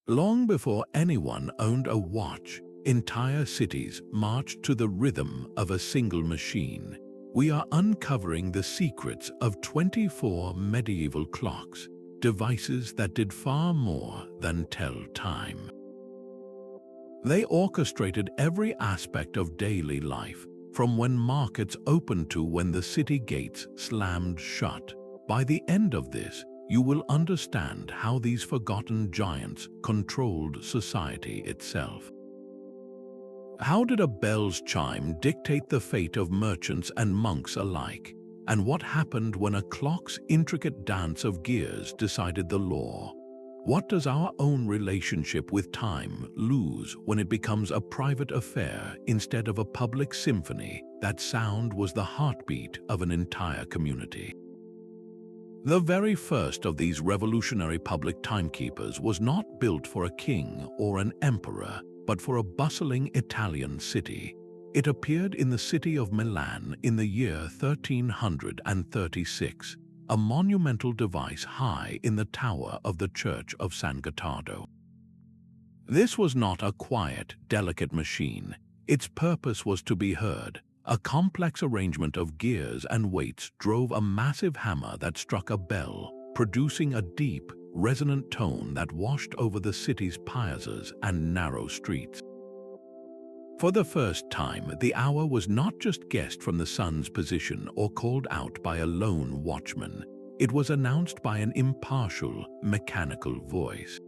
Long before anyone owned a watch, entire cities marched to the rhythm of a single machine. We are uncovering the secrets of 24 medieval clocks, devices that did far more than tell time. They orchestrated every aspect of daily life, from when markets opened to when the city gates slammed shut. By the end of this, you will understand how these forgotten giants controlled society itself. How did a bell's chime dictate the fate of merchants and monks alike? And what happened when a clock's intricate dance of gears decided the law? What does our own relationship with time lose when it becomes a private affair instead of a public symphony? That sound was the heartbeat of an entire community. The very first of these revolutionary public timekeepers was not built for a king or an emperor, but for a bustling Italian city. It appeared in the city of Milan in the year 1336, a monumental device high in the tower of the Church of San Gottardo. This was not a quiet, delicate machine. Its purpose was to be heard. A complex arrangement of gears and weights drove a massive hammer that struck a bell, producing a deep, resonant tone that washed over the city's piazzas and narrow streets. For the first time, the hour was not just guessed from the sun's position or called out by a lone watchman. It was announced by an impartial, mechanical voice.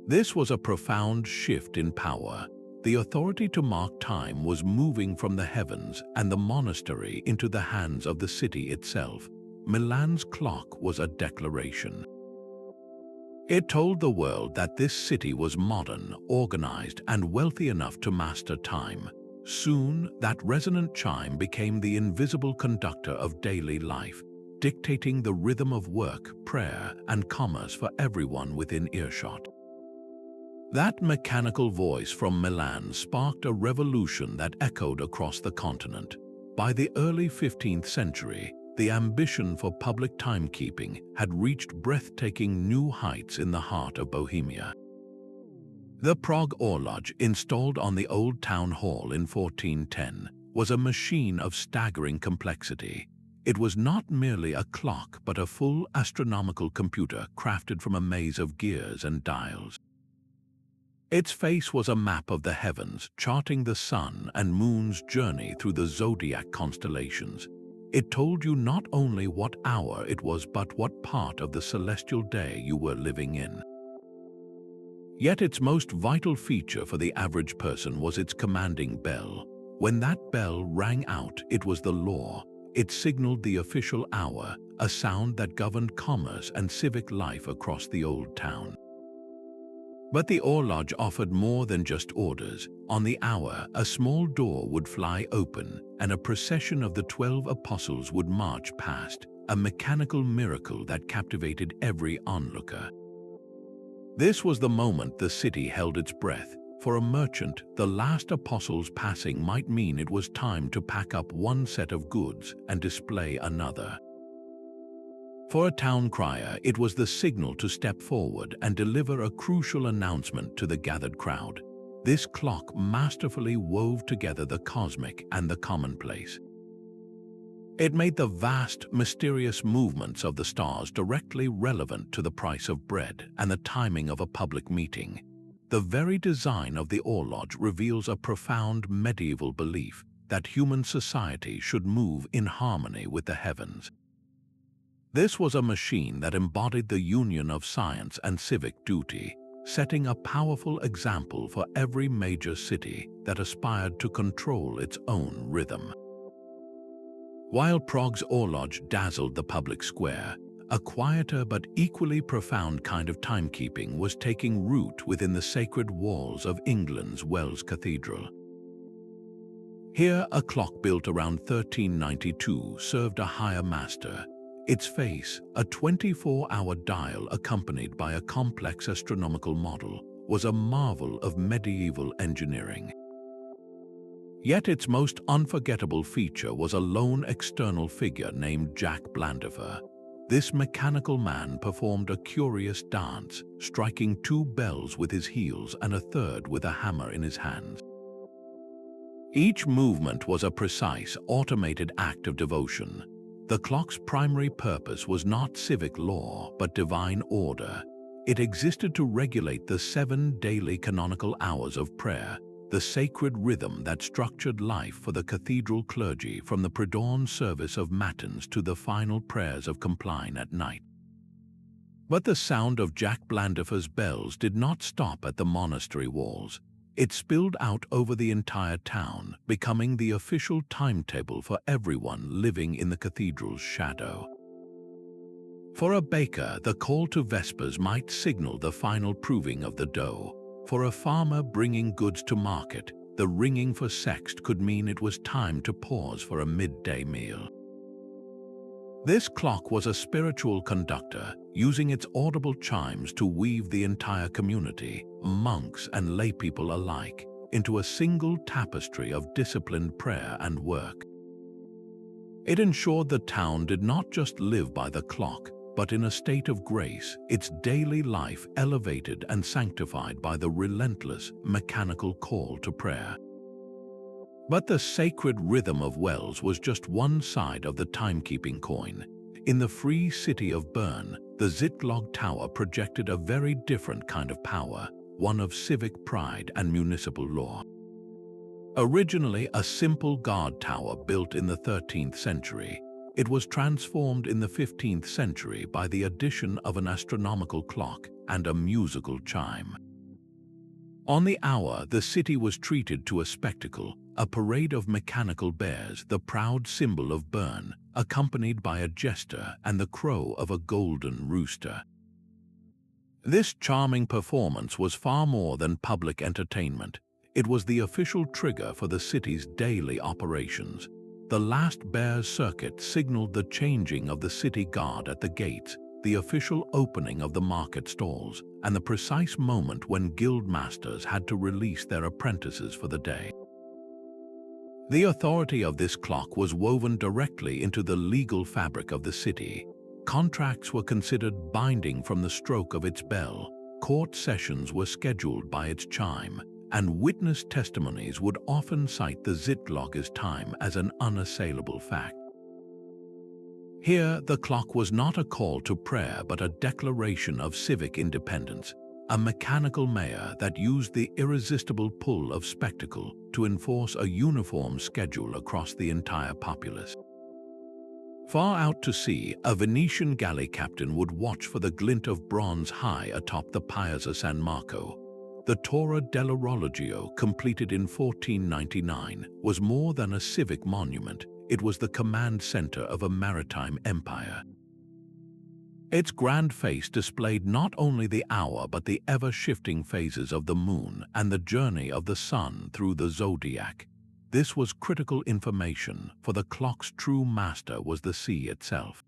This was a profound shift in power. The authority to mark time was moving from the heavens and the monastery into the hands of the city itself. Milan's clock was a declaration. It told the world that this city was modern, organized, and wealthy enough to master time. Soon, that resonant chime became the invisible conductor of daily life, dictating the rhythm of work, prayer, and commerce for everyone within earshot. That mechanical voice from Milan sparked a revolution that echoed across the continent. By the early 15th century, the ambition for public timekeeping had reached breathtaking new heights in the heart of Bohemia. The Prague Orloj, installed on the Old Town Hall in 1410, was a machine of staggering complexity. It was not merely a clock but a full astronomical computer crafted from a maze of gears and dials. Its face was a map of the heavens, charting the sun and moon's journey through the zodiac constellations. It told you not only what hour it was but what part of the celestial day you were living in. Yet its most vital feature for the average person was its commanding bell. When that bell rang out, it was the law. It signaled the official hour, a sound that governed commerce and civic life across the old town. But the Orloj offered more than just orders. On the hour, a small door would fly open, and a procession of the 12 apostles would march past, a mechanical miracle that captivated every onlooker. This was the moment the city held its breath. For a merchant, the last apostle's passing might mean it was time to pack up one set of goods and display another. For a town crier, it was the signal to step forward and deliver a crucial announcement to the gathered crowd. This clock masterfully wove together the cosmic and the commonplace. It made the vast, mysterious movements of the stars directly relevant to the price of bread and the timing of a public meeting. The very design of the Orloj reveals a profound medieval belief that human society should move in harmony with the heavens. This was a machine that embodied the union of science and civic duty, setting a powerful example for every major city that aspired to control its own rhythm. While Prague's Orloj dazzled the public square, a quieter but equally profound kind of timekeeping was taking root within the sacred walls of England's Wells Cathedral. Here, a clock built around 1392 served a higher master. Its face, a 24-hour dial accompanied by a complex astronomical model, was a marvel of medieval engineering. Yet its most unforgettable feature was a lone external figure named Jack Blandifer. this mechanical man performed a curious dance, striking 2 bells with his heels and a third with a hammer in his hands. Each movement was a precise, automated act of devotion. The clock's primary purpose was not civic law, but divine order. It existed to regulate the 7 daily canonical hours of prayer, the sacred rhythm that structured life for the cathedral clergy from the pre-dawn service of matins to the final prayers of compline at night. But the sound of Jack Blandifer's bells did not stop at the monastery walls. It spilled out over the entire town, becoming the official timetable for everyone living in the cathedral's shadow. For a baker, the call to vespers might signal the final proving of the dough. For a farmer bringing goods to market, the ringing for sext could mean it was time to pause for a midday meal. This clock was a spiritual conductor, using its audible chimes to weave the entire community, monks and laypeople alike, into a single tapestry of disciplined prayer and work. It ensured the town did not just live by the clock, but in a state of grace, its daily life elevated and sanctified by the relentless, mechanical call to prayer. But the sacred rhythm of Wells was just one side of the timekeeping coin. In the free city of Bern, the Zytglogge Tower projected a very different kind of power, one of civic pride and municipal law. Originally a simple guard tower built in the 13th century, it was transformed in the 15th century by the addition of an astronomical clock and a musical chime. On the hour, the city was treated to a spectacle, a parade of mechanical bears, the proud symbol of Bern, accompanied by a jester and the crow of a golden rooster. This charming performance was far more than public entertainment. It was the official trigger for the city's daily operations. The last bear's circuit signaled the changing of the city guard at the gates, the official opening of the market stalls, and the precise moment when guild masters had to release their apprentices for the day. The authority of this clock was woven directly into the legal fabric of the city. Contracts were considered binding from the stroke of its bell, court sessions were scheduled by its chime, and witness testimonies would often cite the Zytglogge's time as an unassailable fact. Here, the clock was not a call to prayer but a declaration of civic independence, a mechanical mayor that used the irresistible pull of spectacle to enforce a uniform schedule across the entire populace. Far out to sea, a Venetian galley captain would watch for the glint of bronze high atop the Piazza San Marco. The Torre dell'Orologio, completed in 1499, was more than a civic monument. It was the command center of a maritime empire. Its grand face displayed not only the hour but the ever-shifting phases of the moon and the journey of the sun through the zodiac. This was critical information, for the clock's true master was the sea itself.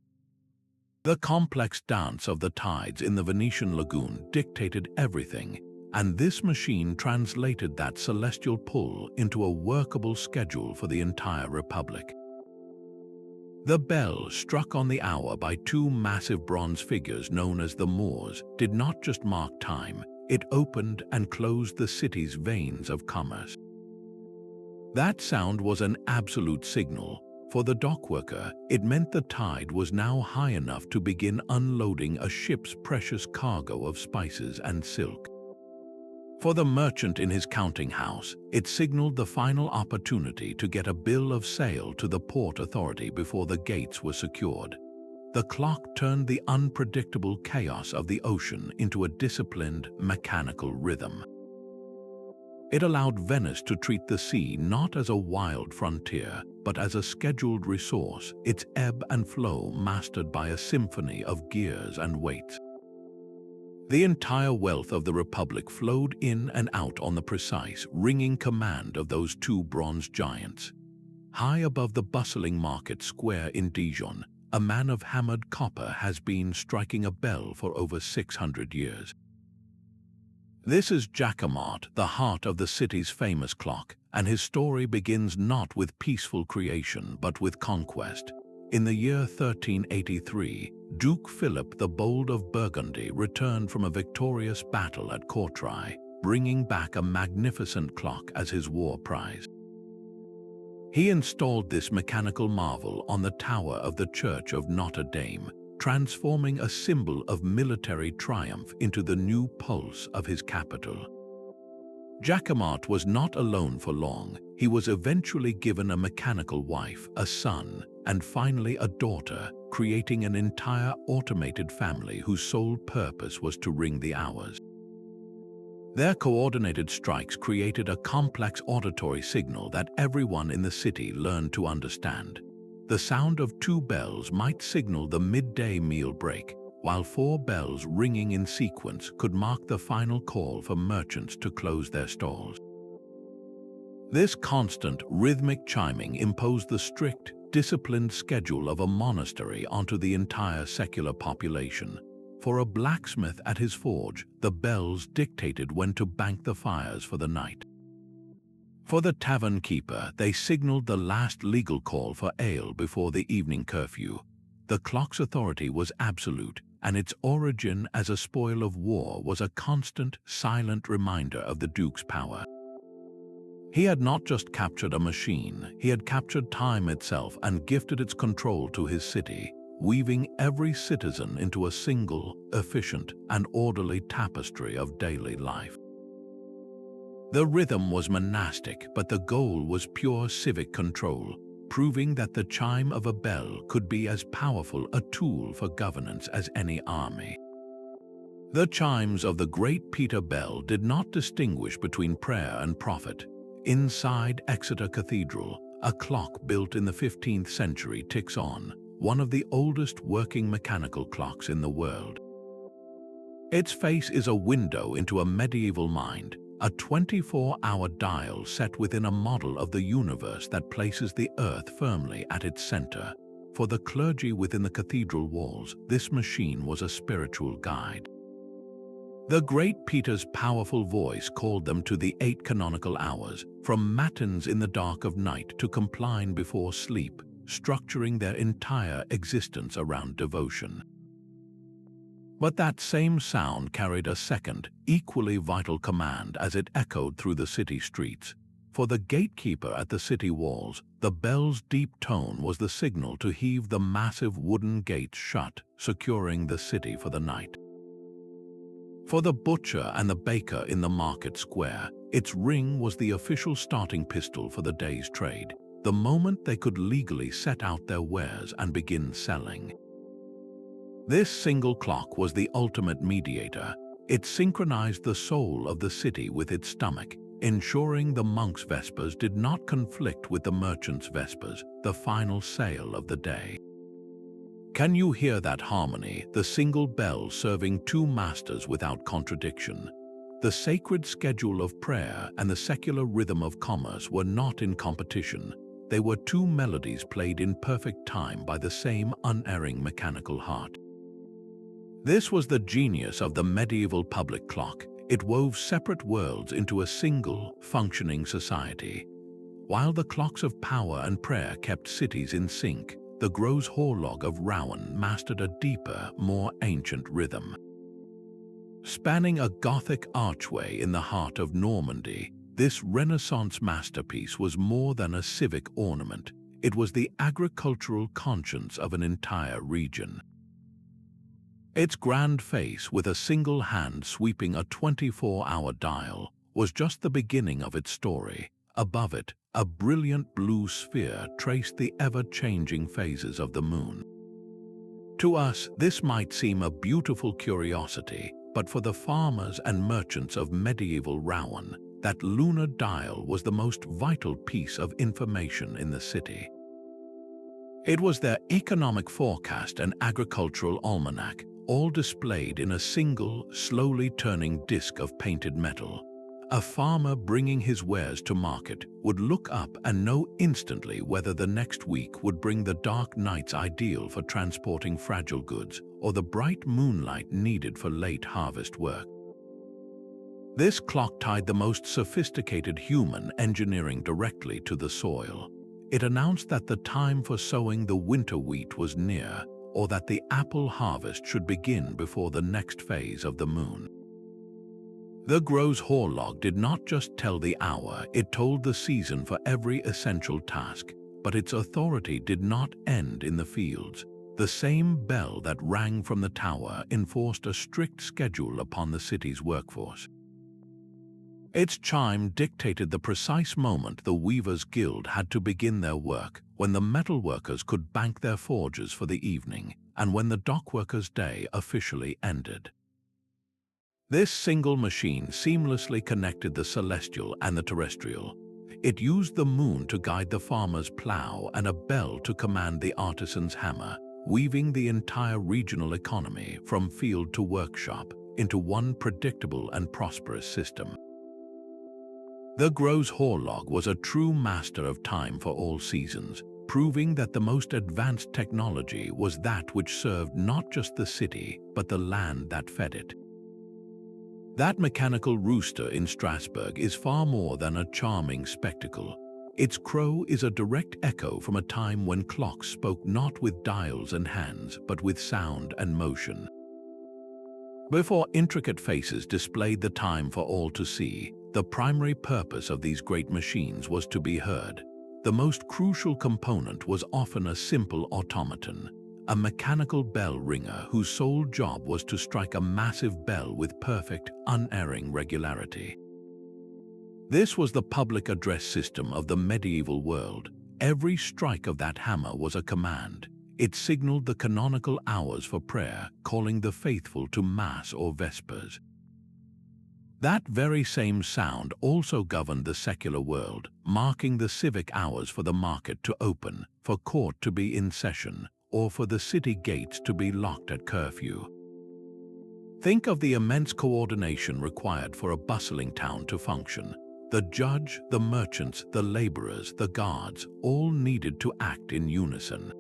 The complex dance of the tides in the Venetian lagoon dictated everything, and this machine translated that celestial pull into a workable schedule for the entire republic. The bell, struck on the hour by two massive bronze figures known as the Moors, did not just mark time, it opened and closed the city's veins of commerce. That sound was an absolute signal. For the dockworker, it meant the tide was now high enough to begin unloading a ship's precious cargo of spices and silk. For the merchant in his counting house, it signaled the final opportunity to get a bill of sale to the port authority before the gates were secured. The clock turned the unpredictable chaos of the ocean into a disciplined, mechanical rhythm. It allowed Venice to treat the sea not as a wild frontier, but as a scheduled resource, its ebb and flow mastered by a symphony of gears and weights. The entire wealth of the Republic flowed in and out on the precise, ringing command of those two bronze giants. High above the bustling market square in Dijon, a man of hammered copper has been striking a bell for over 600 years. This is Jaquemart, the heart of the city's famous clock, and his story begins not with peaceful creation but with conquest. In the year 1383, Duke Philip the Bold of Burgundy returned from a victorious battle at Courtrai, bringing back a magnificent clock as his war prize. He installed this mechanical marvel on the tower of the Church of Notre Dame, transforming a symbol of military triumph into the new pulse of his capital. Jaquemart was not alone for long. He was eventually given a mechanical wife, a son, and finally a daughter, creating an entire automated family whose sole purpose was to ring the hours. Their coordinated strikes created a complex auditory signal that everyone in the city learned to understand. The sound of 2 bells might signal the midday meal break, while 4 bells ringing in sequence could mark the final call for merchants to close their stalls. This constant, rhythmic chiming imposed the strict, disciplined schedule of a monastery onto the entire secular population. For a blacksmith at his forge, the bells dictated when to bank the fires for the night. For the tavern keeper, they signaled the last legal call for ale before the evening curfew. The clock's authority was absolute, and its origin as a spoil of war was a constant, silent reminder of the Duke's power. He had not just captured a machine, he had captured time itself and gifted its control to his city, weaving every citizen into a single, efficient, and orderly tapestry of daily life. The rhythm was monastic, but the goal was pure civic control, proving that the chime of a bell could be as powerful a tool for governance as any army. The chimes of the Great Peter Bell did not distinguish between prayer and profit. Inside Exeter Cathedral, a clock built in the 15th century ticks on, one of the oldest working mechanical clocks in the world. Its face is a window into a medieval mind, a 24-hour dial set within a model of the universe that places the earth firmly at its center. For the clergy within the cathedral walls, this machine was a spiritual guide. The Great Peter's powerful voice called them to the 8 canonical hours, from matins in the dark of night to compline before sleep, structuring their entire existence around devotion. But that same sound carried a second, equally vital command as it echoed through the city streets. For the gatekeeper at the city walls, the bell's deep tone was the signal to heave the massive wooden gates shut, securing the city for the night. For the butcher and the baker in the market square, its ring was the official starting pistol for the day's trade, the moment they could legally set out their wares and begin selling. This single clock was the ultimate mediator. It synchronized the soul of the city with its stomach, ensuring the monk's vespers did not conflict with the merchant's vespers, the final sale of the day. Can you hear that harmony, the single bell serving 2 masters without contradiction? The sacred schedule of prayer and the secular rhythm of commerce were not in competition. They were 2 melodies played in perfect time by the same unerring mechanical heart. This was the genius of the medieval public clock. It wove separate worlds into a single, functioning society. While the clocks of power and prayer kept cities in sync, the Gros-Horloge of Rouen mastered a deeper, more ancient rhythm. Spanning a Gothic archway in the heart of Normandy, this Renaissance masterpiece was more than a civic ornament. It was the agricultural conscience of an entire region. Its grand face, with a single hand sweeping a 24-hour dial, was just the beginning of its story. Above it, a brilliant blue sphere traced the ever-changing phases of the moon. To us, this might seem a beautiful curiosity, but for the farmers and merchants of medieval Rouen, that lunar dial was the most vital piece of information in the city. It was their economic forecast and agricultural almanac, all displayed in a single, slowly turning disc of painted metal. A farmer bringing his wares to market would look up and know instantly whether the next week would bring the dark nights ideal for transporting fragile goods or the bright moonlight needed for late harvest work. This clock tied the most sophisticated human engineering directly to the soil. It announced that the time for sowing the winter wheat was near, or that the apple harvest should begin before the next phase of the moon. The Gros-Horloge did not just tell the hour, it told the season for every essential task, but its authority did not end in the fields. The same bell that rang from the tower enforced a strict schedule upon the city's workforce. Its chime dictated the precise moment the Weavers' Guild had to begin their work, when the metalworkers could bank their forges for the evening, and when the dockworkers' day officially ended. This single machine seamlessly connected the celestial and the terrestrial. It used the moon to guide the farmer's plow and a bell to command the artisan's hammer, weaving the entire regional economy from field to workshop into one predictable and prosperous system. The Gros-Horloge was a true master of time for all seasons, proving that the most advanced technology was that which served not just the city, but the land that fed it. That mechanical rooster in Strasbourg is far more than a charming spectacle. Its crow is a direct echo from a time when clocks spoke not with dials and hands, but with sound and motion. Before intricate faces displayed the time for all to see, the primary purpose of these great machines was to be heard. The most crucial component was often a simple automaton, a mechanical bell ringer whose sole job was to strike a massive bell with perfect, unerring regularity. This was the public address system of the medieval world. Every strike of that hammer was a command. It signaled the canonical hours for prayer, calling the faithful to Mass or Vespers. That very same sound also governed the secular world, marking the civic hours for the market to open, for court to be in session, or for the city gates to be locked at curfew. Think of the immense coordination required for a bustling town to function. The judge, the merchants, the laborers, the guards, all needed to act in unison.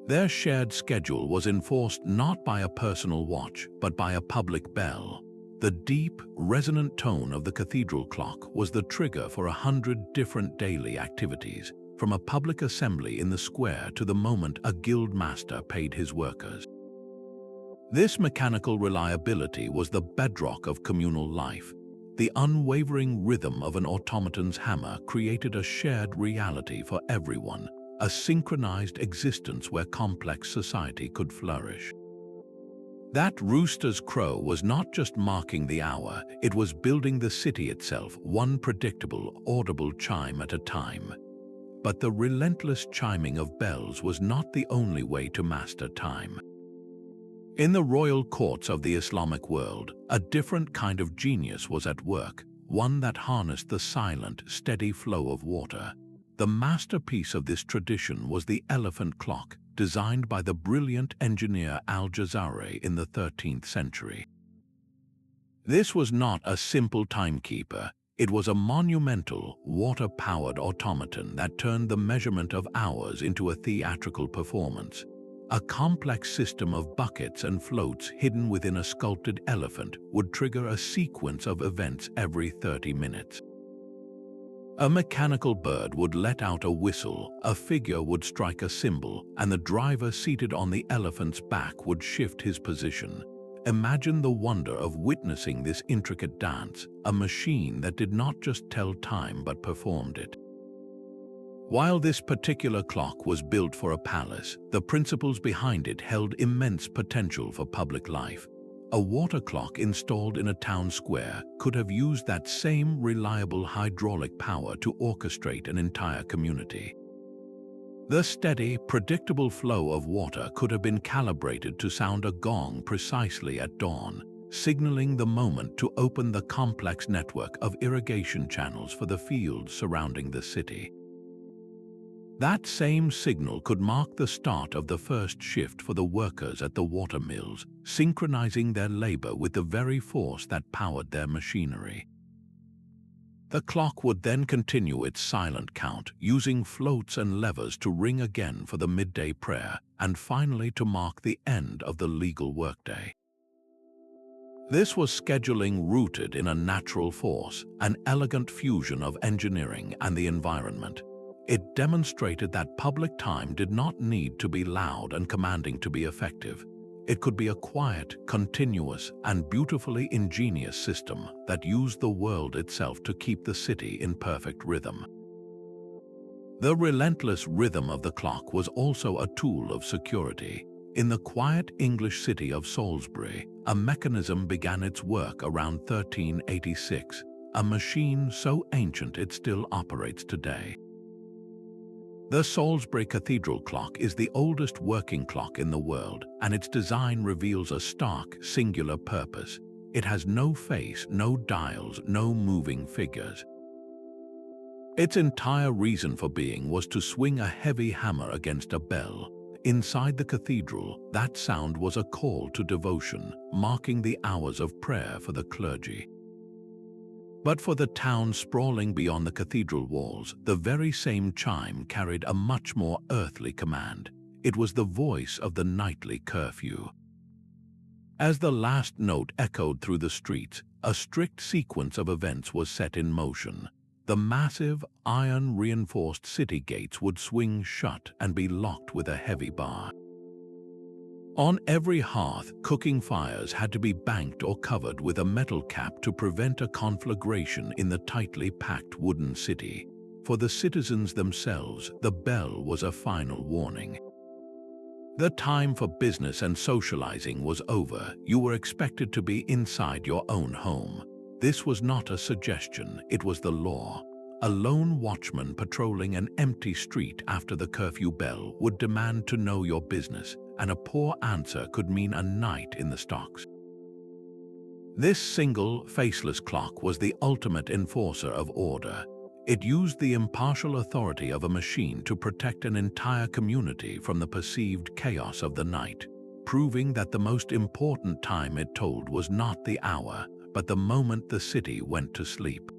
Their shared schedule was enforced not by a personal watch, but by a public bell. The deep, resonant tone of the cathedral clock was the trigger for 100 different daily activities, from a public assembly in the square to the moment a guild master paid his workers. This mechanical reliability was the bedrock of communal life. The unwavering rhythm of an automaton's hammer created a shared reality for everyone, a synchronized existence where complex society could flourish. That rooster's crow was not just marking the hour, it was building the city itself, one predictable, audible chime at a time. But the relentless chiming of bells was not the only way to master time. In the royal courts of the Islamic world, a different kind of genius was at work, one that harnessed the silent, steady flow of water. The masterpiece of this tradition was the elephant clock, designed by the brilliant engineer Al-Jazari in the 13th century. This was not a simple timekeeper. It was a monumental, water-powered automaton that turned the measurement of hours into a theatrical performance. A complex system of buckets and floats hidden within a sculpted elephant would trigger a sequence of events every 30 minutes. A mechanical bird would let out a whistle, a figure would strike a cymbal, and the driver seated on the elephant's back would shift his position. Imagine the wonder of witnessing this intricate dance, a machine that did not just tell time but performed it. While this particular clock was built for a palace, the principles behind it held immense potential for public life. A water clock installed in a town square could have used that same reliable hydraulic power to orchestrate an entire community. The steady, predictable flow of water could have been calibrated to sound a gong precisely at dawn, signaling the moment to open the complex network of irrigation channels for the fields surrounding the city. That same signal could mark the start of the first shift for the workers at the water mills, synchronizing their labor with the very force that powered their machinery. The clock would then continue its silent count, using floats and levers to ring again for the midday prayer, and finally to mark the end of the legal workday. This was scheduling rooted in a natural force, an elegant fusion of engineering and the environment. It demonstrated that public time did not need to be loud and commanding to be effective. It could be a quiet, continuous, and beautifully ingenious system that used the world itself to keep the city in perfect rhythm. The relentless rhythm of the clock was also a tool of security. In the quiet English city of Salisbury, a mechanism began its work around 1386, a machine so ancient it still operates today. The Salisbury Cathedral clock is the oldest working clock in the world, and its design reveals a stark, singular purpose. It has no face, no dials, no moving figures. Its entire reason for being was to swing a heavy hammer against a bell. Inside the cathedral, that sound was a call to devotion, marking the hours of prayer for the clergy. But for the town sprawling beyond the cathedral walls, the very same chime carried a much more earthly command. It was the voice of the nightly curfew. As the last note echoed through the streets, a strict sequence of events was set in motion. The massive, iron-reinforced city gates would swing shut and be locked with a heavy bar. On every hearth, cooking fires had to be banked or covered with a metal cap to prevent a conflagration in the tightly packed wooden city. For the citizens themselves, the bell was a final warning. The time for business and socializing was over. You were expected to be inside your own home. This was not a suggestion, it was the law. A lone watchman patrolling an empty street after the curfew bell would demand to know your business, and a poor answer could mean a night in the stocks. This single, faceless clock was the ultimate enforcer of order. It used the impartial authority of a machine to protect an entire community from the perceived chaos of the night, proving that the most important time it told was not the hour, but the moment the city went to sleep.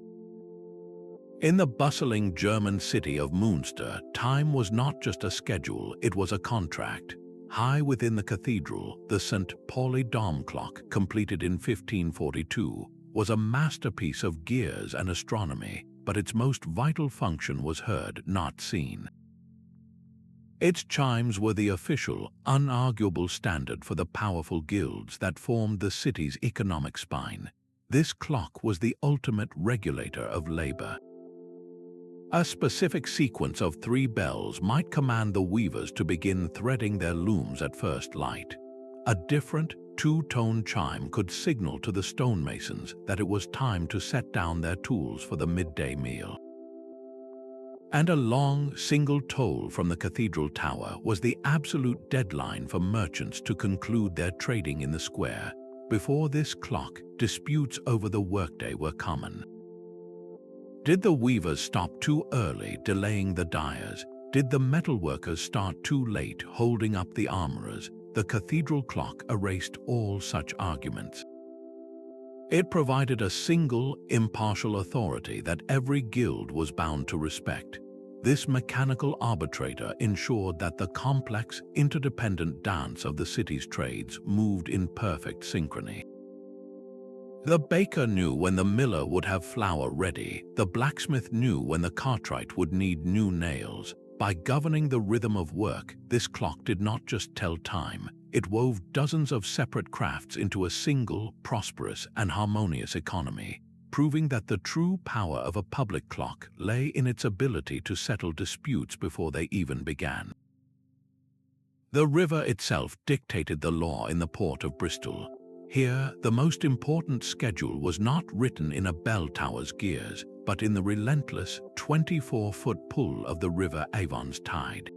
In the bustling German city of Münster, time was not just a schedule, it was a contract. High within the cathedral, the St. Pauli Dom clock, completed in 1542, was a masterpiece of gears and astronomy, but its most vital function was heard, not seen. Its chimes were the official, unarguable standard for the powerful guilds that formed the city's economic spine. This clock was the ultimate regulator of labor. A specific sequence of 3 bells might command the weavers to begin threading their looms at first light. A different, 2-tone chime could signal to the stonemasons that it was time to set down their tools for the midday meal. And a long, single toll from the cathedral tower was the absolute deadline for merchants to conclude their trading in the square. Before this clock, disputes over the workday were common. Did the weavers stop too early, delaying the dyers? Did the metalworkers start too late, holding up the armorers? The cathedral clock erased all such arguments. It provided a single, impartial authority that every guild was bound to respect. This mechanical arbitrator ensured that the complex, interdependent dance of the city's trades moved in perfect synchrony. The baker knew when the miller would have flour ready. The blacksmith knew when the cartwright would need new nails. By governing the rhythm of work, this clock did not just tell time. It wove dozens of separate crafts into a single, prosperous, and harmonious economy, proving that the true power of a public clock lay in its ability to settle disputes before they even began. The river itself dictated the law in the port of Bristol. Here, the most important schedule was not written in a bell tower's gears, but in the relentless 24-foot pull of the River Avon's tide.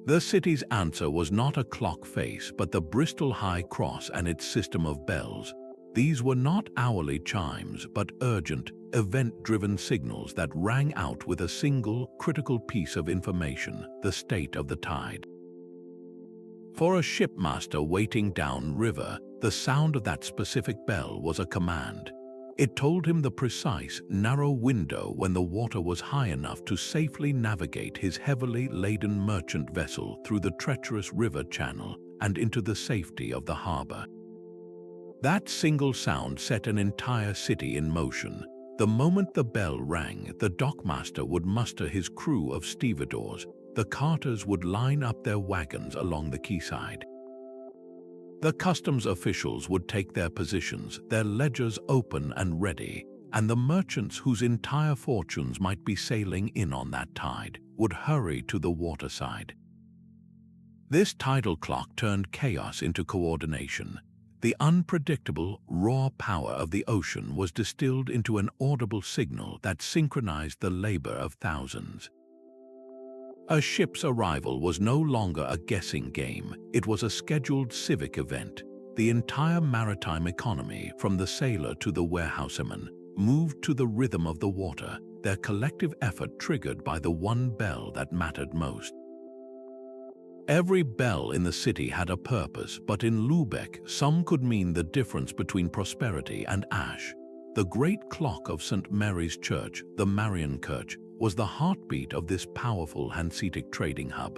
The city's answer was not a clock face, but the Bristol High Cross and its system of bells. These were not hourly chimes, but urgent, event-driven signals that rang out with a single, critical piece of information: the state of the tide. For a shipmaster waiting downriver, the sound of that specific bell was a command. It told him the precise, narrow window when the water was high enough to safely navigate his heavily laden merchant vessel through the treacherous river channel and into the safety of the harbor. That single sound set an entire city in motion. The moment the bell rang, the dockmaster would muster his crew of stevedores. The carters would line up their wagons along the quayside. The customs officials would take their positions, their ledgers open and ready, and the merchants whose entire fortunes might be sailing in on that tide would hurry to the waterside. This tidal clock turned chaos into coordination. The unpredictable, raw power of the ocean was distilled into an audible signal that synchronized the labor of thousands. A ship's arrival was no longer a guessing game, it was a scheduled civic event. The entire maritime economy, from the sailor to the warehouseman, moved to the rhythm of the water, their collective effort triggered by the one bell that mattered most. Every bell in the city had a purpose, but in Lübeck, some could mean the difference between prosperity and ash. The great clock of St. Mary's Church, the Marienkirche, was the heartbeat of this powerful Hanseatic trading hub.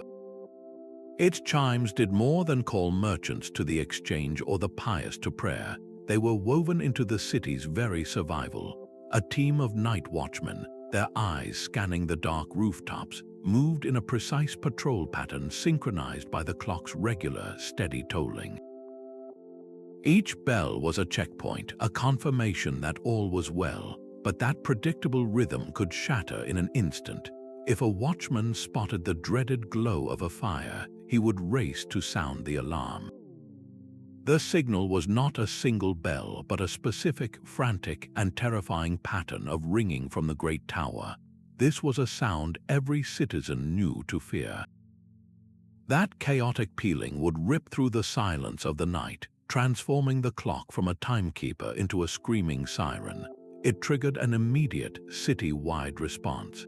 Its chimes did more than call merchants to the exchange or the pious to prayer. They were woven into the city's very survival. A team of night watchmen, their eyes scanning the dark rooftops, moved in a precise patrol pattern synchronized by the clock's regular, steady tolling. Each bell was a checkpoint, a confirmation that all was well, but that predictable rhythm could shatter in an instant. If a watchman spotted the dreaded glow of a fire, he would race to sound the alarm. The signal was not a single bell, but a specific, frantic, and terrifying pattern of ringing from the great tower. This was a sound every citizen knew to fear. That chaotic pealing would rip through the silence of the night, transforming the clock from a timekeeper into a screaming siren. It triggered an immediate, city-wide response.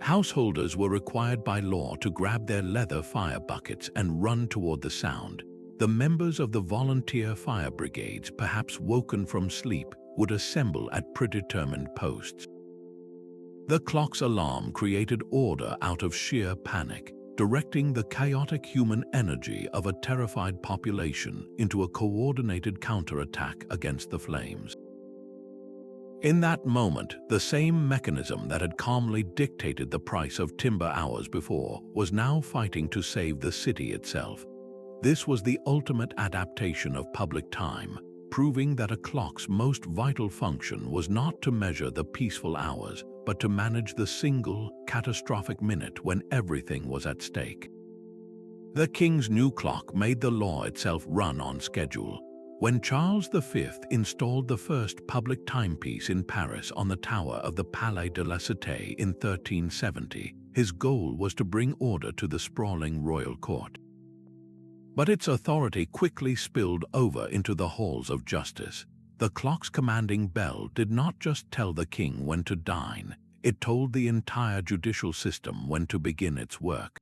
Householders were required by law to grab their leather fire buckets and run toward the sound. The members of the volunteer fire brigades, perhaps woken from sleep, would assemble at predetermined posts. The clock's alarm created order out of sheer panic, directing the chaotic human energy of a terrified population into a coordinated counterattack against the flames. In that moment, the same mechanism that had calmly dictated the price of timber hours before was now fighting to save the city itself. This was the ultimate adaptation of public time, proving that a clock's most vital function was not to measure the peaceful hours, but to manage the single, catastrophic minute when everything was at stake. The king's new clock made the law itself run on schedule. When Charles V installed the first public timepiece in Paris on the tower of the Palais de la Cité in 1370, his goal was to bring order to the sprawling royal court. But its authority quickly spilled over into the halls of justice. The clock's commanding bell did not just tell the king when to dine, it told the entire judicial system when to begin its work.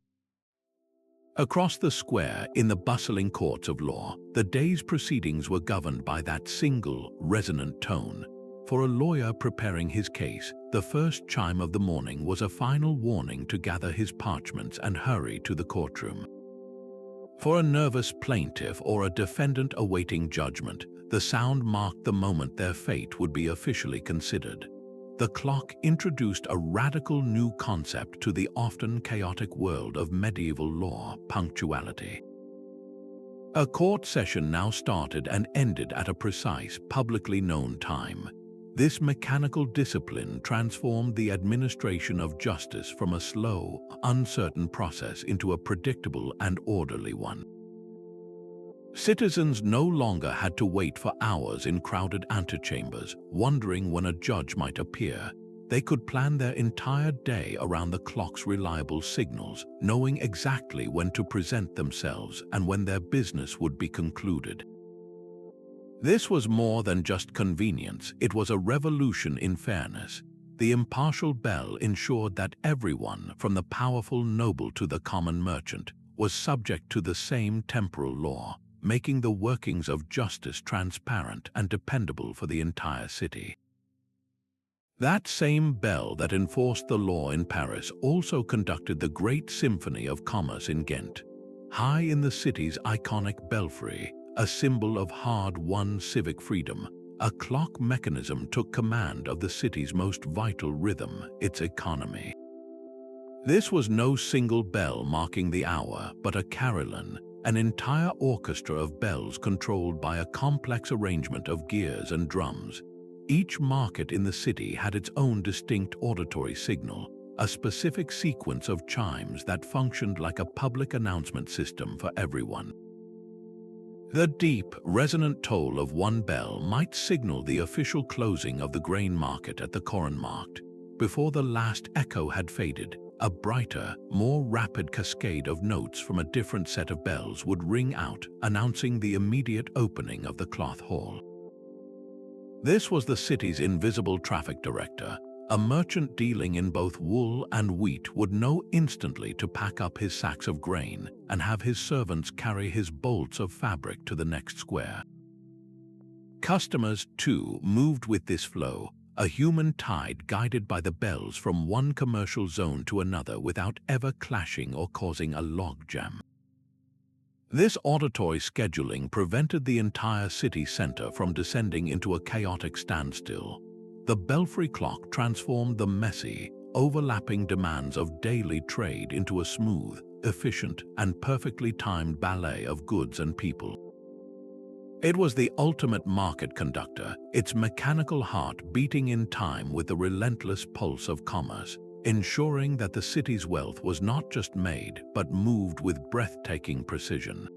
Across the square, in the bustling courts of law, the day's proceedings were governed by that single, resonant tone. For a lawyer preparing his case, the first chime of the morning was a final warning to gather his parchments and hurry to the courtroom. For a nervous plaintiff or a defendant awaiting judgment, the sound marked the moment their fate would be officially considered. The clock introduced a radical new concept to the often chaotic world of medieval law: punctuality. A court session now started and ended at a precise, publicly known time. This mechanical discipline transformed the administration of justice from a slow, uncertain process into a predictable and orderly one. Citizens no longer had to wait for hours in crowded antechambers, wondering when a judge might appear. They could plan their entire day around the clock's reliable signals, knowing exactly when to present themselves and when their business would be concluded. This was more than just convenience, it was a revolution in fairness. The impartial bell ensured that everyone, from the powerful noble to the common merchant, was subject to the same temporal law, making the workings of justice transparent and dependable for the entire city. That same bell that enforced the law in Paris also conducted the Great Symphony of Commerce in Ghent. High in the city's iconic belfry, a symbol of hard-won civic freedom, a clock mechanism took command of the city's most vital rhythm, its economy. This was no single bell marking the hour, but a carillon, an entire orchestra of bells controlled by a complex arrangement of gears and drums. Each market in the city had its own distinct auditory signal, a specific sequence of chimes that functioned like a public announcement system for everyone. The deep, resonant toll of one bell might signal the official closing of the grain market at the Korenmarkt. Before the last echo had faded, a brighter, more rapid cascade of notes from a different set of bells would ring out, announcing the immediate opening of the cloth hall. This was the city's invisible traffic director. A merchant dealing in both wool and wheat would know instantly to pack up his sacks of grain and have his servants carry his bolts of fabric to the next square. Customers, too, moved with this flow, a human tide guided by the bells from one commercial zone to another without ever clashing or causing a logjam. This auditory scheduling prevented the entire city center from descending into a chaotic standstill. The belfry clock transformed the messy, overlapping demands of daily trade into a smooth, efficient, and perfectly timed ballet of goods and people. It was the ultimate market conductor, its mechanical heart beating in time with the relentless pulse of commerce, ensuring that the city's wealth was not just made but moved with breathtaking precision.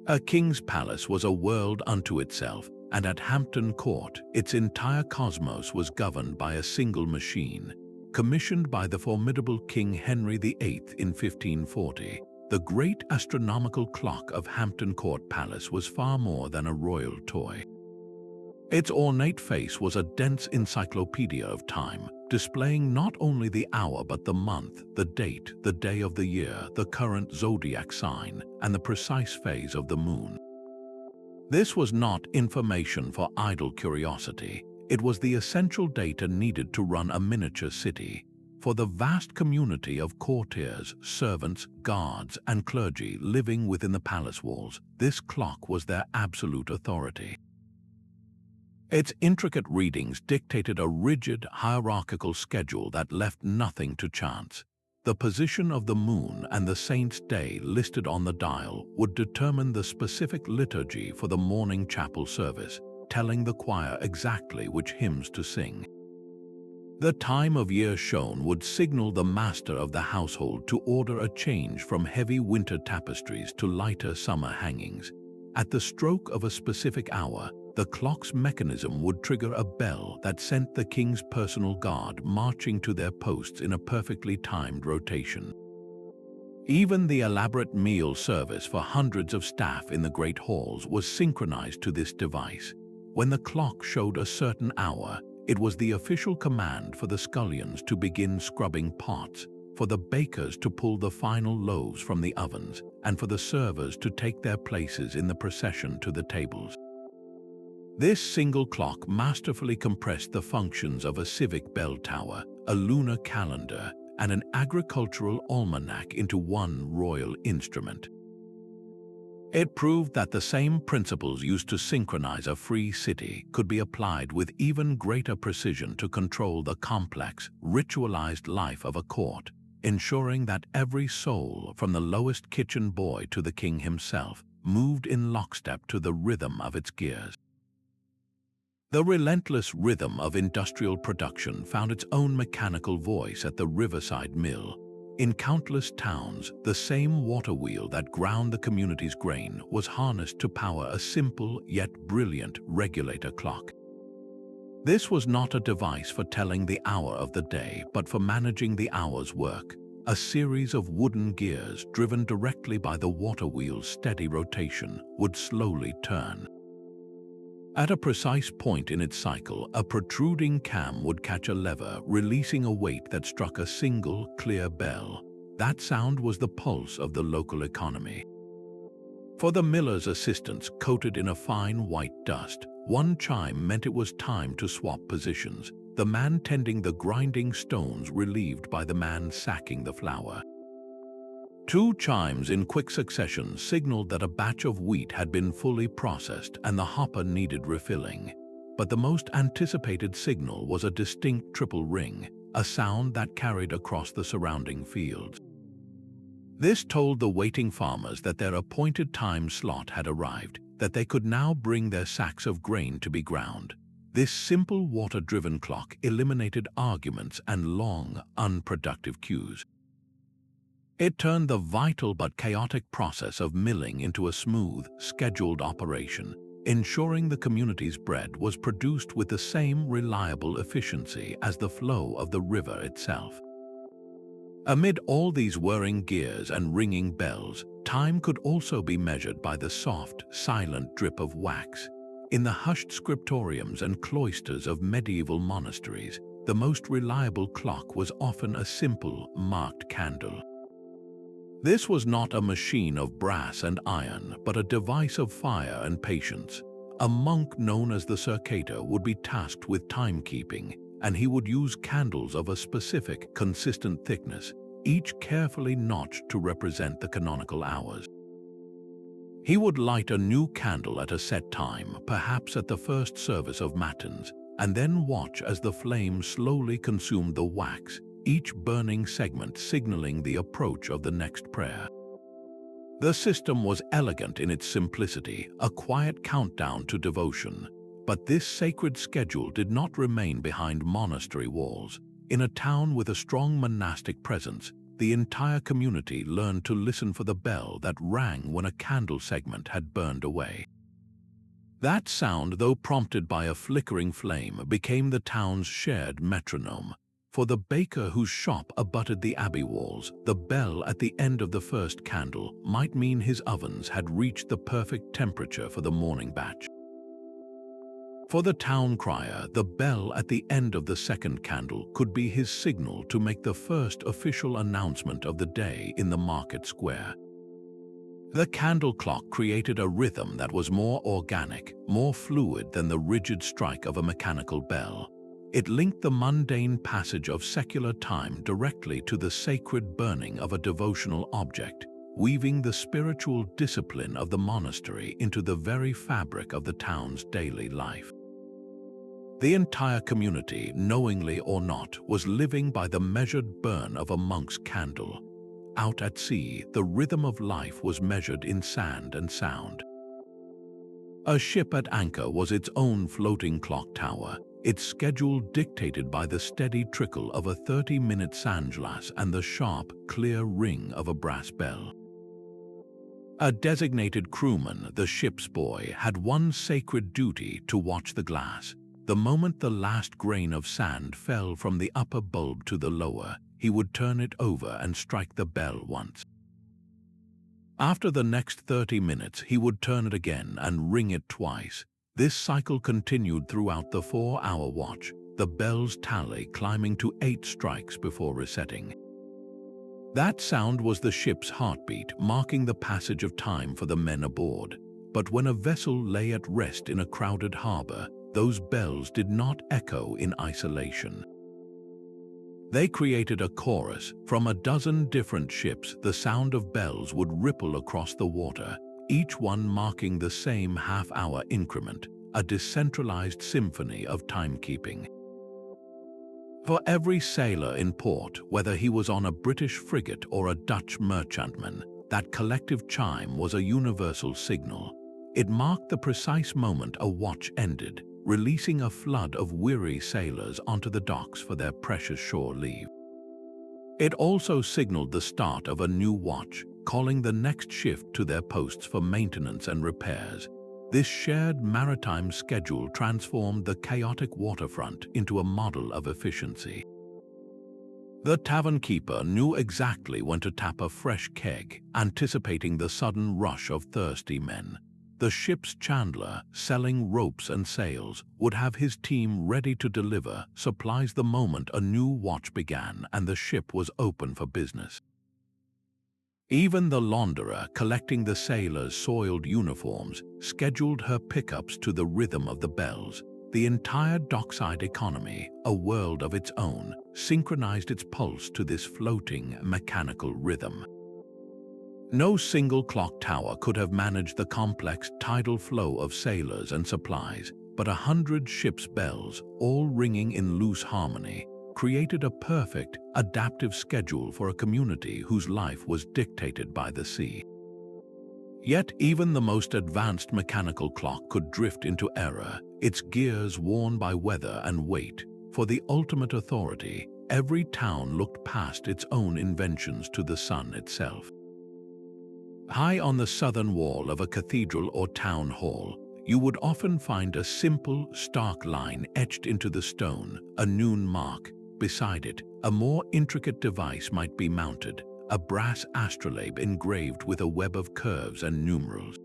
A king's palace was a world unto itself, and at Hampton Court, its entire cosmos was governed by a single machine. Commissioned by the formidable King Henry VIII in 1540, the great astronomical clock of Hampton Court Palace was far more than a royal toy. Its ornate face was a dense encyclopedia of time, displaying not only the hour but the month, the date, the day of the year, the current zodiac sign, and the precise phase of the moon. This was not information for idle curiosity. It was the essential data needed to run a miniature city. For the vast community of courtiers, servants, guards, and clergy living within the palace walls, this clock was their absolute authority. Its intricate readings dictated a rigid, hierarchical schedule that left nothing to chance. The position of the moon and the saint's day listed on the dial would determine the specific liturgy for the morning chapel service, telling the choir exactly which hymns to sing. The time of year shown would signal the master of the household to order a change from heavy winter tapestries to lighter summer hangings. At the stroke of a specific hour, the clock's mechanism would trigger a bell that sent the king's personal guard marching to their posts in a perfectly timed rotation. Even the elaborate meal service for hundreds of staff in the great halls was synchronized to this device. When the clock showed a certain hour, it was the official command for the scullions to begin scrubbing pots, for the bakers to pull the final loaves from the ovens, and for the servers to take their places in the procession to the tables. This single clock masterfully compressed the functions of a civic bell tower, a lunar calendar, and an agricultural almanac into one royal instrument. It proved that the same principles used to synchronize a free city could be applied with even greater precision to control the complex, ritualized life of a court, ensuring that every soul, from the lowest kitchen boy to the king himself, moved in lockstep to the rhythm of its gears. The relentless rhythm of industrial production found its own mechanical voice at the riverside mill. In countless towns, the same water wheel that ground the community's grain was harnessed to power a simple yet brilliant regulator clock. This was not a device for telling the hour of the day, but for managing the hour's work. A series of wooden gears driven directly by the water wheel's steady rotation would slowly turn. At a precise point in its cycle, a protruding cam would catch a lever, releasing a weight that struck a single, clear bell. That sound was the pulse of the local economy. For the miller's assistants coated in a fine white dust, one chime meant it was time to swap positions, the man tending the grinding stones relieved by the man sacking the flour. 2 chimes in quick succession signaled that a batch of wheat had been fully processed and the hopper needed refilling. But the most anticipated signal was a distinct triple ring, a sound that carried across the surrounding fields. This told the waiting farmers that their appointed time slot had arrived, that they could now bring their sacks of grain to be ground. This simple water-driven clock eliminated arguments and long, unproductive queues. It turned the vital but chaotic process of milling into a smooth, scheduled operation, ensuring the community's bread was produced with the same reliable efficiency as the flow of the river itself. Amid all these whirring gears and ringing bells, time could also be measured by the soft, silent drip of wax. In the hushed scriptoriums and cloisters of medieval monasteries, the most reliable clock was often a simple, marked candle. This was not a machine of brass and iron, but a device of fire and patience. A monk known as the circator would be tasked with timekeeping, and he would use candles of a specific, consistent thickness, each carefully notched to represent the canonical hours. He would light a new candle at a set time, perhaps at the first service of matins, and then watch as the flames slowly consumed the wax, each burning segment signaling the approach of the next prayer. The system was elegant in its simplicity, a quiet countdown to devotion. But this sacred schedule did not remain behind monastery walls. In a town with a strong monastic presence, the entire community learned to listen for the bell that rang when a candle segment had burned away. That sound, though prompted by a flickering flame, became the town's shared metronome. For the baker whose shop abutted the abbey walls, the bell at the end of the first candle might mean his ovens had reached the perfect temperature for the morning batch. For the town crier, the bell at the end of the second candle could be his signal to make the first official announcement of the day in the market square. The candle clock created a rhythm that was more organic, more fluid than the rigid strike of a mechanical bell. It linked the mundane passage of secular time directly to the sacred burning of a devotional object, weaving the spiritual discipline of the monastery into the very fabric of the town's daily life. The entire community, knowingly or not, was living by the measured burn of a monk's candle. Out at sea, the rhythm of life was measured in sand and sound. A ship at anchor was its own floating clock tower, its schedule dictated by the steady trickle of a 30-minute sandglass and the sharp, clear ring of a brass bell. A designated crewman, the ship's boy, had one sacred duty: to watch the glass. The moment the last grain of sand fell from the upper bulb to the lower, he would turn it over and strike the bell once. After the next 30 minutes, he would turn it again and ring it twice. This cycle continued throughout the 4-hour watch, the bell's tally climbing to 8 strikes before resetting. That sound was the ship's heartbeat, marking the passage of time for the men aboard. But when a vessel lay at rest in a crowded harbor, those bells did not echo in isolation. They created a chorus. From a dozen different ships, the sound of bells would ripple across the water, each one marking the same half-hour increment, a decentralized symphony of timekeeping. For every sailor in port, whether he was on a British frigate or a Dutch merchantman, that collective chime was a universal signal. It marked the precise moment a watch ended, releasing a flood of weary sailors onto the docks for their precious shore leave. It also signaled the start of a new watch, calling the next shift to their posts for maintenance and repairs. This shared maritime schedule transformed the chaotic waterfront into a model of efficiency. The tavern keeper knew exactly when to tap a fresh keg, anticipating the sudden rush of thirsty men. The ship's chandler, selling ropes and sails, would have his team ready to deliver supplies the moment a new watch began and the ship was open for business. Even the launderer, collecting the sailors' soiled uniforms, scheduled her pickups to the rhythm of the bells. The entire dockside economy, a world of its own, synchronized its pulse to this floating, mechanical rhythm. No single clock tower could have managed the complex tidal flow of sailors and supplies, but 100 ships' bells, all ringing in loose harmony, created a perfect, adaptive schedule for a community whose life was dictated by the sea. Yet even the most advanced mechanical clock could drift into error, its gears worn by weather and weight. For the ultimate authority, every town looked past its own inventions to the sun itself. High on the southern wall of a cathedral or town hall, you would often find a simple, stark line etched into the stone, a noon mark. Beside it, a more intricate device might be mounted, a brass astrolabe engraved with a web of curves and numerals.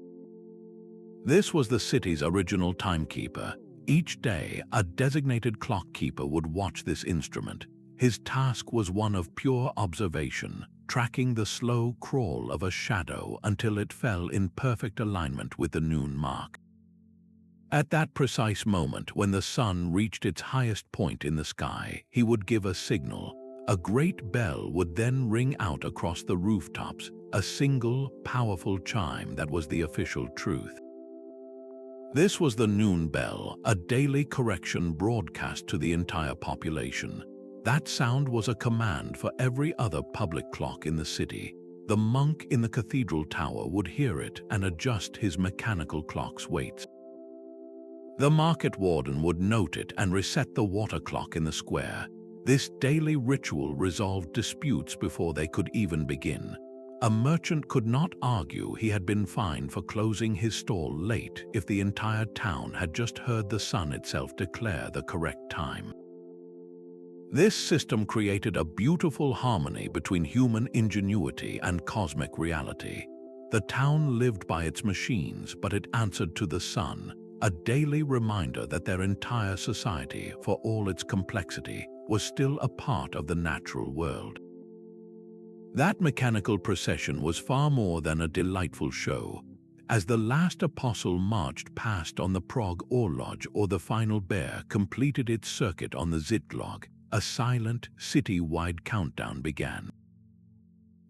This was the city's original timekeeper. Each day, a designated clock keeper would watch this instrument. His task was one of pure observation, tracking the slow crawl of a shadow until it fell in perfect alignment with the noon mark. At that precise moment, when the sun reached its highest point in the sky, he would give a signal. A great bell would then ring out across the rooftops, a single, powerful chime that was the official truth. This was the noon bell, a daily correction broadcast to the entire population. That sound was a command for every other public clock in the city. The monk in the cathedral tower would hear it and adjust his mechanical clock's weights. The market warden would note it and reset the water clock in the square. This daily ritual resolved disputes before they could even begin. A merchant could not argue he had been fined for closing his stall late if the entire town had just heard the sun itself declare the correct time. This system created a beautiful harmony between human ingenuity and cosmic reality. The town lived by its machines, but it answered to the sun, a daily reminder that their entire society, for all its complexity, was still a part of the natural world. That mechanical procession was far more than a delightful show. As the last apostle marched past on the Prague Orloj, or the final bear completed its circuit on the Zytglogge, a silent, city-wide countdown began.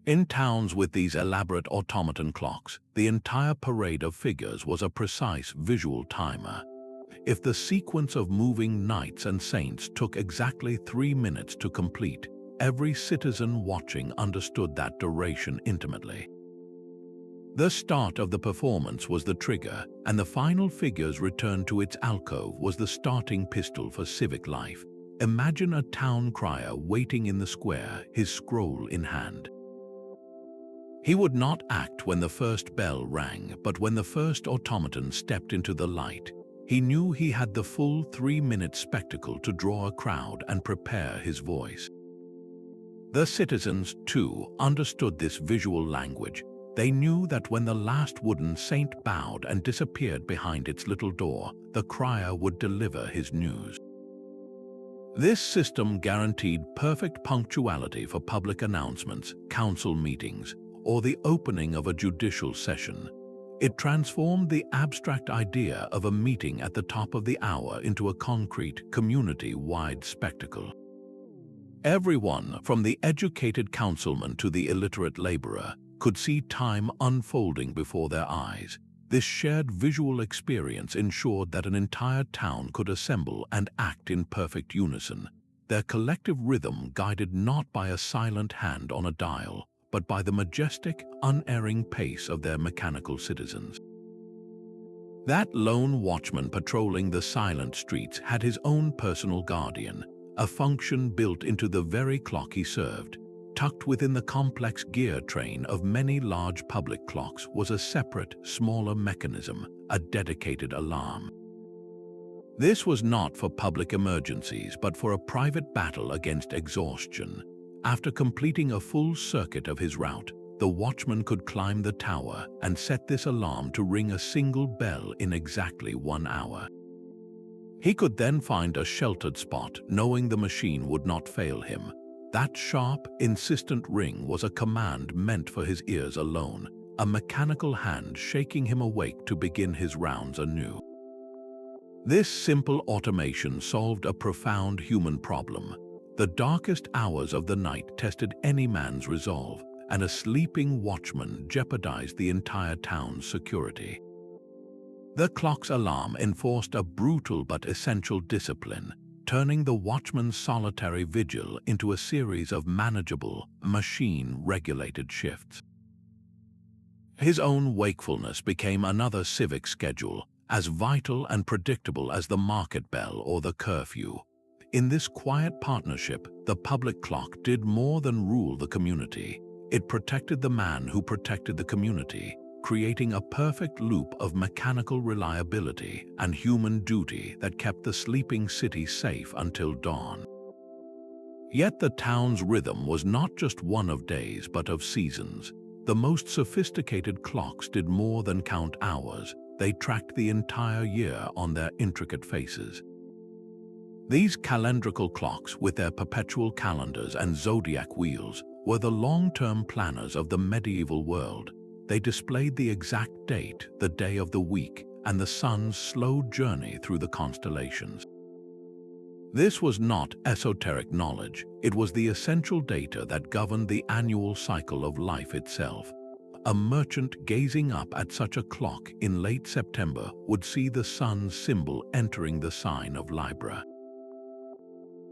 In towns with these elaborate automaton clocks, the entire parade of figures was a precise visual timer. If the sequence of moving knights and saints took exactly 3 minutes to complete, every citizen watching understood that duration intimately. The start of the performance was the trigger, and the final figure's return to its alcove was the starting pistol for civic life. Imagine a town crier waiting in the square, his scroll in hand. He would not act when the first bell rang, but when the first automaton stepped into the light. He knew he had the full 3-minute spectacle to draw a crowd and prepare his voice. The citizens, too, understood this visual language. They knew that when the last wooden saint bowed and disappeared behind its little door, the crier would deliver his news. This system guaranteed perfect punctuality for public announcements, council meetings, or the opening of a judicial session. It transformed the abstract idea of a meeting at the top of the hour into a concrete, community-wide spectacle. Everyone, from the educated councilman to the illiterate laborer, could see time unfolding before their eyes. This shared visual experience ensured that an entire town could assemble and act in perfect unison, their collective rhythm guided not by a silent hand on a dial, but by the majestic, unerring pace of their mechanical citizens. That lone watchman patrolling the silent streets had his own personal guardian, a function built into the very clock he served. Tucked within the complex gear train of many large public clocks was a separate, smaller mechanism, a dedicated alarm. This was not for public emergencies, but for a private battle against exhaustion. After completing a full circuit of his route, the watchman could climb the tower and set this alarm to ring a single bell in exactly 1 hour. He could then find a sheltered spot, knowing the machine would not fail him. That sharp, insistent ring was a command meant for his ears alone, a mechanical hand shaking him awake to begin his rounds anew. This simple automation solved a profound human problem. The darkest hours of the night tested any man's resolve, and a sleeping watchman jeopardized the entire town's security. The clock's alarm enforced a brutal but essential discipline, turning the watchman's solitary vigil into a series of manageable, machine-regulated shifts. His own wakefulness became another civic schedule, as vital and predictable as the market bell or the curfew. In this quiet partnership, the public clock did more than rule the community. It protected the man who protected the community, creating a perfect loop of mechanical reliability and human duty that kept the sleeping city safe until dawn. Yet the town's rhythm was not just one of days but of seasons. The most sophisticated clocks did more than count hours. They tracked the entire year on their intricate faces. These calendrical clocks, with their perpetual calendars and zodiac wheels, were the long-term planners of the medieval world. They displayed the exact date, the day of the week, and the sun's slow journey through the constellations. This was not esoteric knowledge. It was the essential data that governed the annual cycle of life itself. A merchant gazing up at such a clock in late September would see the sun's symbol entering the sign of Libra.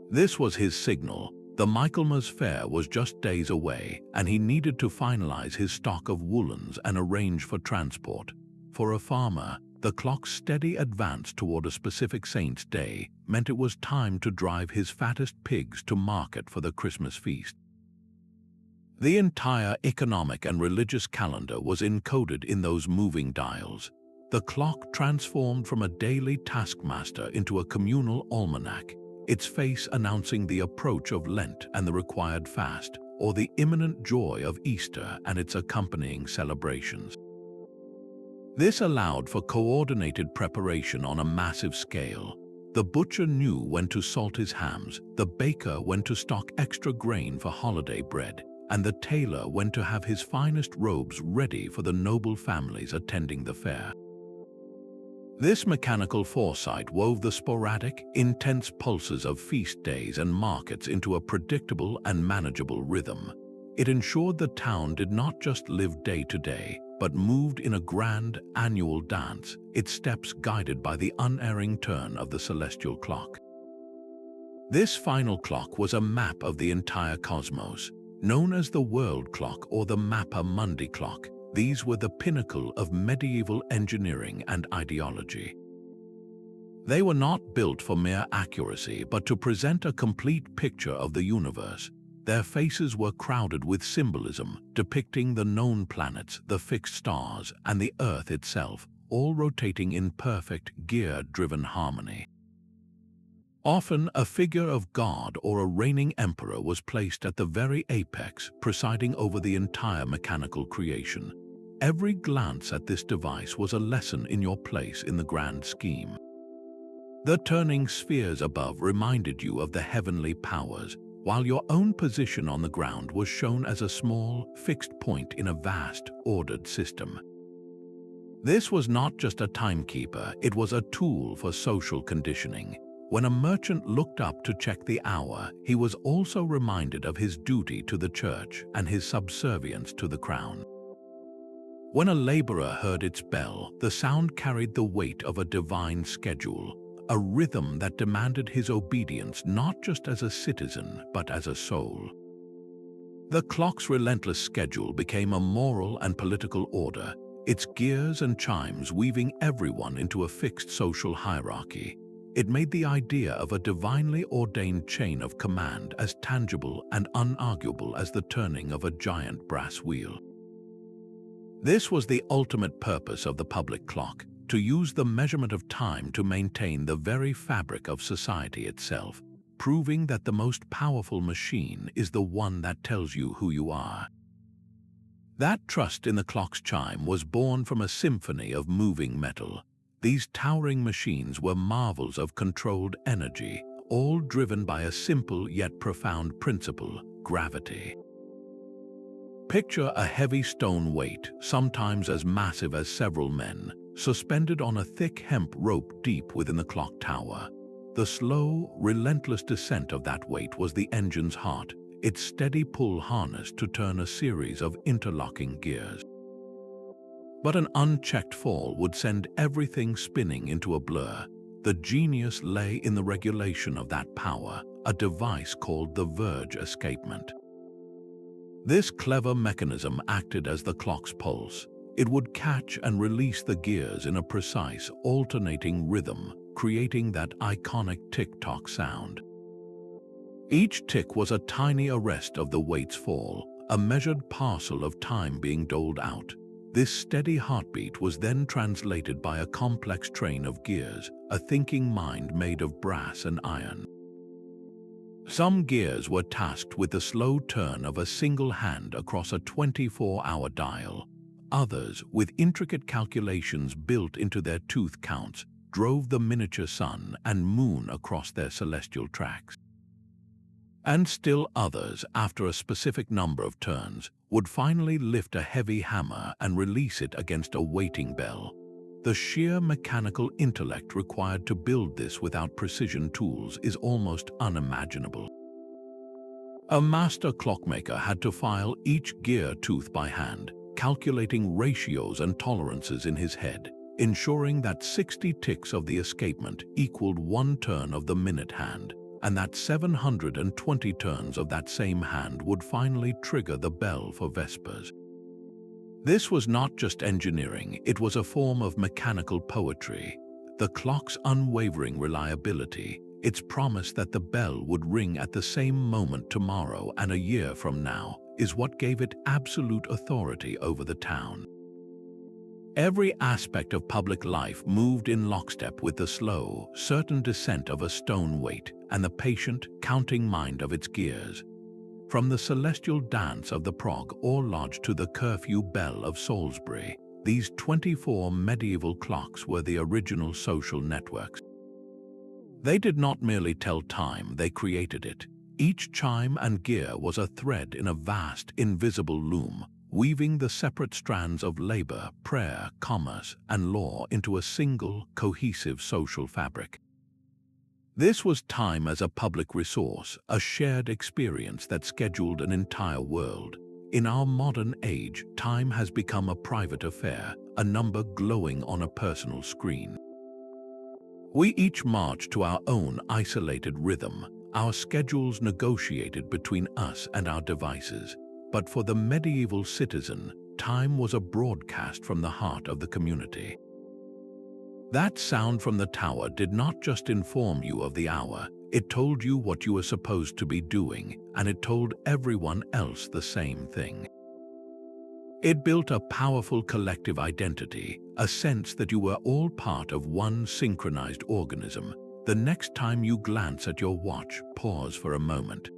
This was his signal. The Michaelmas fair was just days away, and he needed to finalize his stock of woolens and arrange for transport. For a farmer, the clock's steady advance toward a specific saint's day meant it was time to drive his fattest pigs to market for the Christmas feast. The entire economic and religious calendar was encoded in those moving dials. The clock transformed from a daily taskmaster into a communal almanac, its face announcing the approach of Lent and the required fast, or the imminent joy of Easter and its accompanying celebrations. This allowed for coordinated preparation on a massive scale. The butcher knew when to salt his hams, the baker when to stock extra grain for holiday bread, and the tailor when to have his finest robes ready for the noble families attending the fair. This mechanical foresight wove the sporadic, intense pulses of feast days and markets into a predictable and manageable rhythm. It ensured the town did not just live day to day, but moved in a grand, annual dance, its steps guided by the unerring turn of the celestial clock. This final clock was a map of the entire cosmos. Known as the world clock or the Mappa Mundi clock, these were the pinnacle of medieval engineering and ideology. They were not built for mere accuracy, but to present a complete picture of the universe. Their faces were crowded with symbolism, depicting the known planets, the fixed stars, and the Earth itself, all rotating in perfect, gear-driven harmony. Often, a figure of God or a reigning emperor was placed at the very apex, presiding over the entire mechanical creation. Every glance at this device was a lesson in your place in the grand scheme. The turning spheres above reminded you of the heavenly powers, while your own position on the ground was shown as a small, fixed point in a vast, ordered system. This was not just a timekeeper, it was a tool for social conditioning. When a merchant looked up to check the hour, he was also reminded of his duty to the church and his subservience to the crown. When a laborer heard its bell, the sound carried the weight of a divine schedule, a rhythm that demanded his obedience not just as a citizen, but as a soul. The clock's relentless schedule became a moral and political order, its gears and chimes weaving everyone into a fixed social hierarchy. It made the idea of a divinely ordained chain of command as tangible and unarguable as the turning of a giant brass wheel. This was the ultimate purpose of the public clock, to use the measurement of time to maintain the very fabric of society itself, proving that the most powerful machine is the one that tells you who you are. That trust in the clock's chime was born from a symphony of moving metal. These towering machines were marvels of controlled energy, all driven by a simple yet profound principle: gravity. Picture a heavy stone weight, sometimes as massive as several men, suspended on a thick hemp rope deep within the clock tower. The slow, relentless descent of that weight was the engine's heart, its steady pull harness to turn a series of interlocking gears. But an unchecked fall would send everything spinning into a blur. The genius lay in the regulation of that power, a device called the verge escapement. This clever mechanism acted as the clock's pulse. It would catch and release the gears in a precise, alternating rhythm, creating that iconic tick-tock sound. Each tick was a tiny arrest of the weight's fall, a measured parcel of time being doled out. This steady heartbeat was then translated by a complex train of gears, a thinking mind made of brass and iron. Some gears were tasked with the slow turn of a single hand across a 24-hour dial. Others, with intricate calculations built into their tooth counts, drove the miniature sun and moon across their celestial tracks. And still others, after a specific number of turns, would finally lift a heavy hammer and release it against a waiting bell. The sheer mechanical intellect required to build this without precision tools is almost unimaginable. A master clockmaker had to file each gear tooth by hand, calculating ratios and tolerances in his head, ensuring that 60 ticks of the escapement equaled 1 turn of the minute hand, and that 720 turns of that same hand would finally trigger the bell for Vespers. This was not just engineering, it was a form of mechanical poetry. The clock's unwavering reliability, its promise that the bell would ring at the same moment tomorrow and a year from now, is what gave it absolute authority over the town. Every aspect of public life moved in lockstep with the slow, certain descent of a stone weight and the patient, counting mind of its gears. From the celestial dance of the Prague Orloj to the curfew bell of Salisbury, these 24 medieval clocks were the original social networks. They did not merely tell time, they created it. Each chime and gear was a thread in a vast, invisible loom, weaving the separate strands of labor, prayer, commerce, and law into a single, cohesive social fabric. This was time as a public resource, a shared experience that scheduled an entire world. In our modern age, time has become a private affair, a number glowing on a personal screen. We each march to our own isolated rhythm, our schedules negotiated between us and our devices. But for the medieval citizen, time was a broadcast from the heart of the community. That sound from the tower did not just inform you of the hour, it told you what you were supposed to be doing, and it told everyone else the same thing. It built a powerful collective identity, a sense that you were all part of one synchronized organism. The next time you glance at your watch, pause for a moment.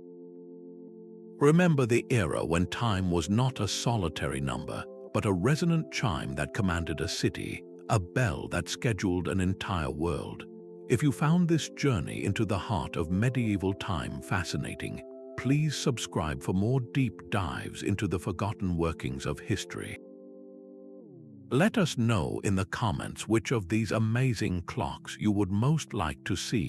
Remember the era when time was not a solitary number, but a resonant chime that commanded a city, a bell that scheduled an entire world. If you found this journey into the heart of medieval time fascinating, please subscribe for more deep dives into the forgotten workings of history. Let us know in the comments which of these amazing clocks you would most like to see.